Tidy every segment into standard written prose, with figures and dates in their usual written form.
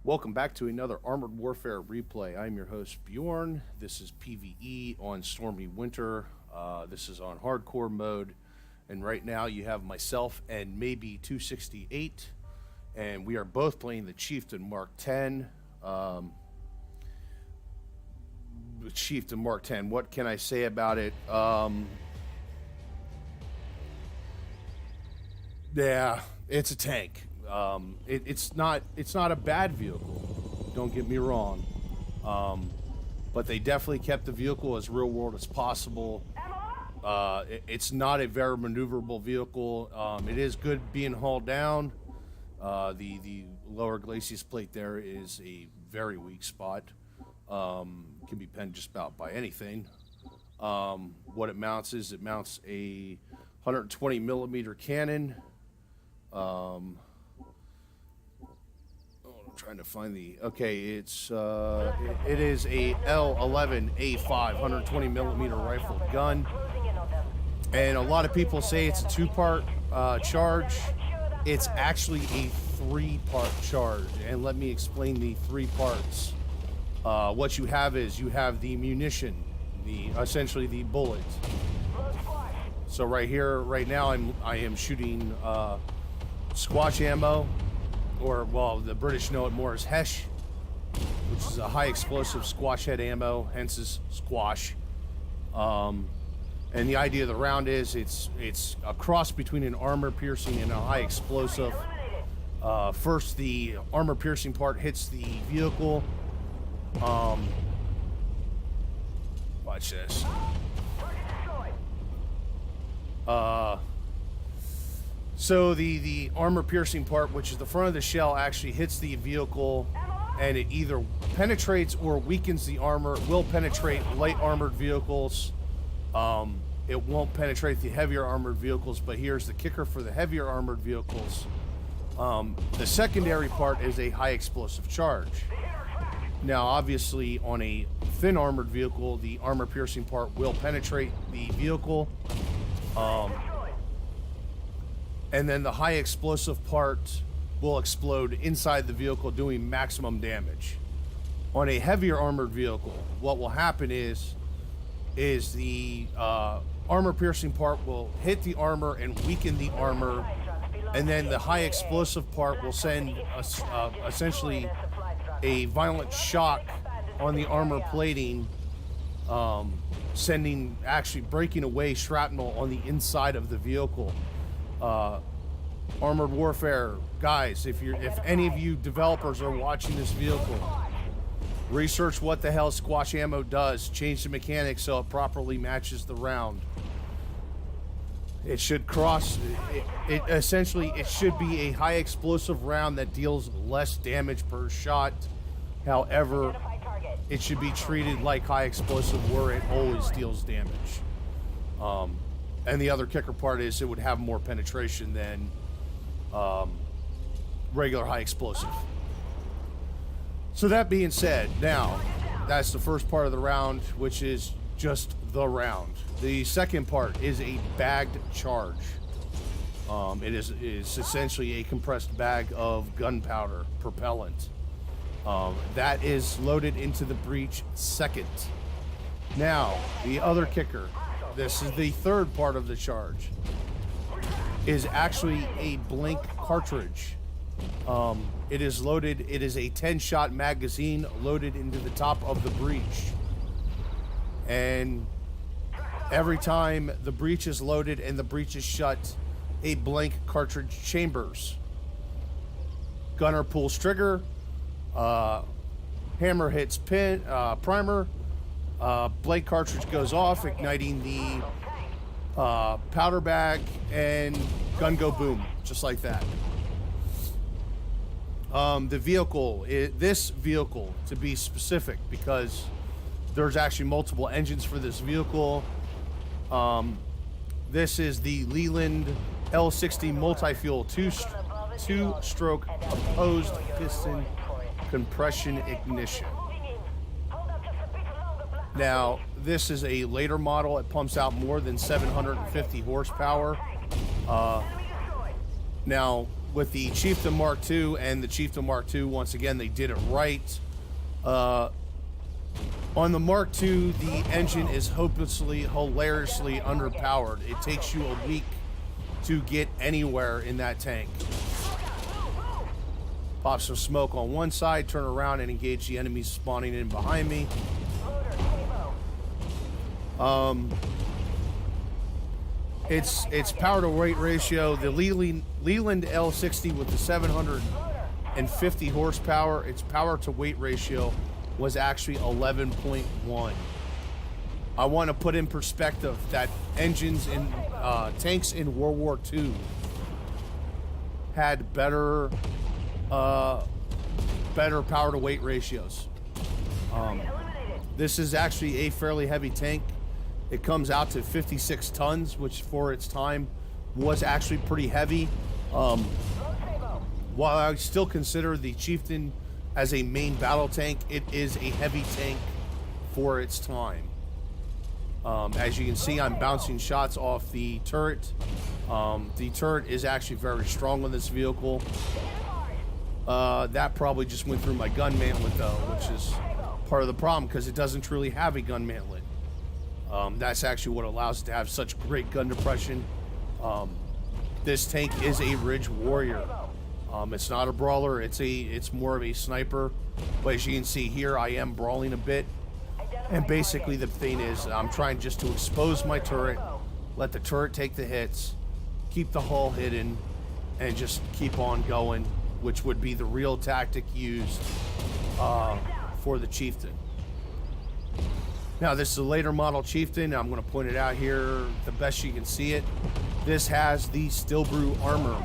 Welcome back to another Armored Warfare replay. I'm your host, Bjorn. This is PvE on Stormy Winter. This is on hardcore mode. And right now you have myself and maybe 268. And we are both playing the Chieftain Mark 10. Chieftain Mark 10. What can I say about it? Yeah, it's a tank. It's not a bad vehicle, don't get me wrong, but they definitely kept the vehicle as real world as possible. It's not a very maneuverable vehicle. It is good being hauled down. The lower glacis plate there is a very weak spot. Can be penned just about by anything. What it mounts is it mounts a 120 millimeter cannon. Trying to find the it is a L11A5 120 millimeter rifle gun, and a lot of people say it's a two-part charge. It's actually a three-part charge, and let me explain the three parts. What you have is you have the munition, essentially the bullet. So right here, right now, I am shooting squash ammo. Or, well, the British know it more as Hesh, which is a high explosive squash head ammo, hence is squash. And the idea of the round is it's a cross between an armor piercing and a high explosive. First, the armor piercing part hits the vehicle. Watch this. So the armor-piercing part, which is the front of the shell, actually hits the vehicle, and it either penetrates or weakens the armor. It will penetrate light armored vehicles. It won't penetrate the heavier armored vehicles, but here's the kicker for the heavier armored vehicles. The secondary part is a high explosive charge. Now, obviously, on a thin armored vehicle, the armor-piercing part will penetrate the vehicle. And then the high explosive part will explode inside the vehicle, doing maximum damage. On a heavier armored vehicle, what will happen is the armor piercing part will hit the armor and weaken the armor, and then the high explosive part will send essentially a violent shock on the armor plating, actually breaking away shrapnel on the inside of the vehicle. Armored Warfare guys, if any of you developers are watching this vehicle, research what the hell squash ammo does, change the mechanics so it properly matches the round. It should essentially it should be a high explosive round that deals less damage per shot. However, it should be treated like high explosive where it always deals damage. And the other kicker part is it would have more penetration than regular high explosive. So that being said, now that's the first part of the round, which is just the round. The second part is a bagged charge. It is essentially a compressed bag of gunpowder propellant. That is loaded into the breech second. Now, the other kicker, this is the third part of the charge, is actually a blank cartridge. It is loaded, it is a 10-shot magazine loaded into the top of the breech. And every time the breech is loaded and the breech is shut, a blank cartridge chambers. Gunner pulls trigger, hammer hits primer, blank cartridge goes off, igniting the powder bag, and gun go boom, just like that. The vehicle, this vehicle to be specific, because there's actually multiple engines for this vehicle. This is the Leland L60 multi-fuel two-stroke opposed piston compression ignition. Now, this is a later model. It pumps out more than 750 horsepower. Now, with the Chieftain Mark II and the Chieftain Mark II, once again, they did it right. On the Mark II, the engine is hilariously underpowered. It takes you a week to get anywhere in that tank. Pop some smoke on one side, turn around and engage the enemies spawning in behind me. Its power to weight ratio, the Leland L60 with the 750 horsepower, its power to weight ratio was actually 11.1. I want to put in perspective that engines in tanks in World War II had better power to weight ratios. This is actually a fairly heavy tank. It comes out to 56 tons, which for its time was actually pretty heavy. While I still consider the Chieftain as a main battle tank, it is a heavy tank for its time. As you can see, I'm bouncing shots off the turret. The turret is actually very strong on this vehicle. That probably just went through my gun mantlet though, which is part of the problem because it doesn't truly have a gun mantlet. That's actually what allows it to have such great gun depression. This tank is a Ridge Warrior. It's not a brawler, it's more of a sniper. But as you can see here, I am brawling a bit. And basically the thing is, I'm trying just to expose my turret, let the turret take the hits, keep the hull hidden, and just keep on going, which would be the real tactic used for the Chieftain. Now, this is a later model Chieftain. I'm going to point it out here the best you can see it. This has the Steel Brew armor.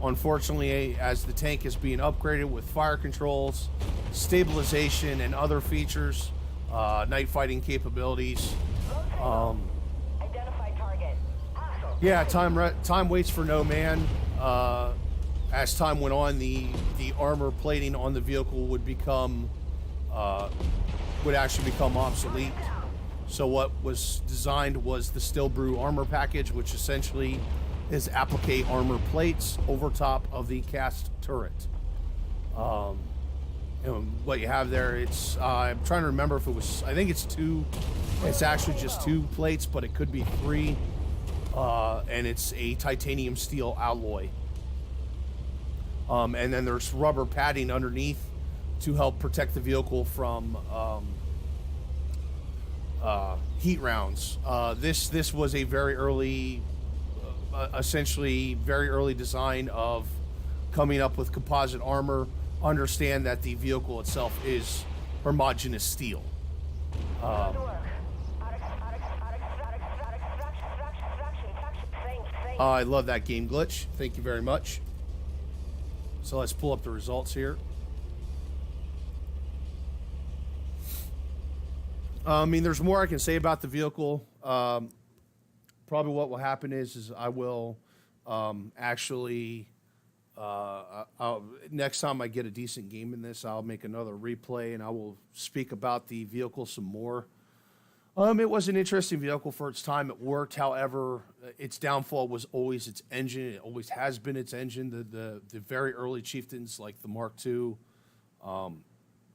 Unfortunately, as the tank is being upgraded with fire controls, stabilization, and other features, night fighting capabilities. Yeah, time waits for no man. As time went on, the armor plating on the vehicle would actually become obsolete. So what was designed was the Steel Brew armor package, which essentially is applique armor plates over top of the cast turret. And what you have there, it's I'm trying to remember if it was, I think it's two. It's actually just two plates, but it could be three. And it's a titanium steel alloy. And then there's rubber padding underneath to help protect the vehicle from heat rounds. This was a very early, essentially very early design of coming up with composite armor. Understand that the vehicle itself is homogeneous steel. I love that game glitch. Thank you very much. So let's pull up the results here. I mean, there's more I can say about the vehicle. Probably what will happen is I will actually, next time I get a decent game in this, I'll make another replay and I will speak about the vehicle some more. It was an interesting vehicle for its time. It worked. However, its downfall was always its engine. It always has been its engine. The very early Chieftains, like the Mark II,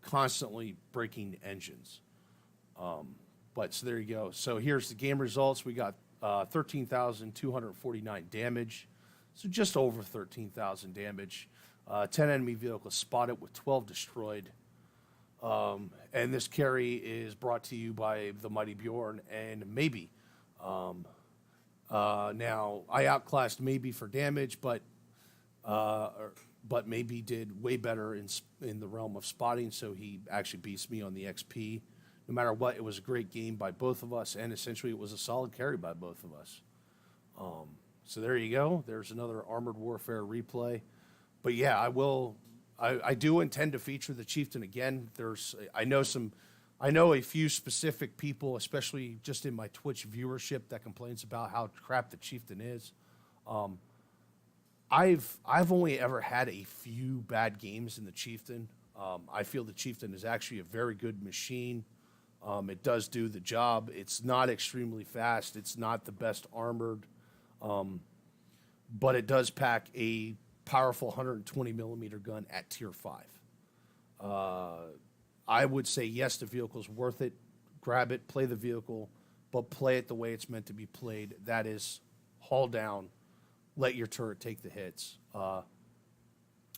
constantly breaking engines. But so there you go. So here's the game results. We got 13,249 damage. So just over 13,000 damage. 10 enemy vehicles spotted with 12 destroyed. And this carry is brought to you by the Mighty Bjorn and Maybe. Now, I outclassed Maybe for damage, but Maybe did way better in the realm of spotting, so he actually beats me on the XP. No matter what, it was a great game by both of us, and essentially it was a solid carry by both of us. So there you go. There's another Armored Warfare replay. But yeah, I do intend to feature the Chieftain again. I know a few specific people, especially just in my Twitch viewership, that complains about how crap the Chieftain is. I've only ever had a few bad games in the Chieftain. I feel the Chieftain is actually a very good machine. It does do the job. It's not extremely fast. It's not the best armored. but it does pack a powerful 120 millimeter gun at tier 5. I would say yes, the vehicle's worth it. Grab it, play the vehicle, but play it the way it's meant to be played. That is, haul down, let your turret take the hits.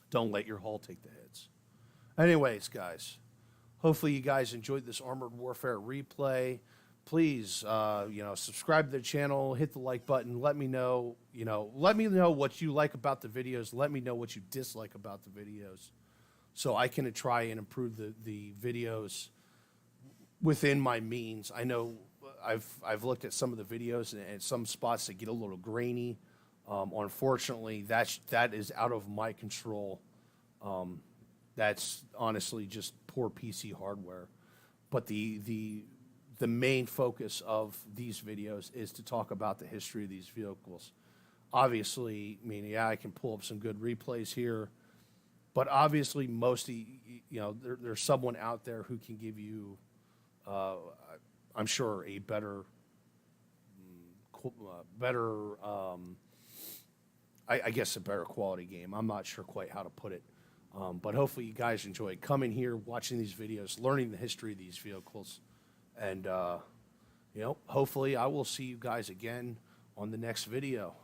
Don't let your hull take the hits. Anyways, guys, hopefully you guys enjoyed this Armored Warfare replay. Please, subscribe to the channel, hit the like button. Let me know what you like about the videos. Let me know what you dislike about the videos, so I can try and improve the videos within my means. I know I've looked at some of the videos and some spots that get a little grainy. Unfortunately, that is out of my control. That's honestly just poor PC hardware. But the main focus of these videos is to talk about the history of these vehicles. Obviously, I mean, yeah, I can pull up some good replays here, but obviously there's someone out there who can give you, I'm sure, a better, I guess a better quality game. I'm not sure quite how to put it. But hopefully you guys enjoy coming here, watching these videos, learning the history of these vehicles. And, hopefully I will see you guys again on the next video.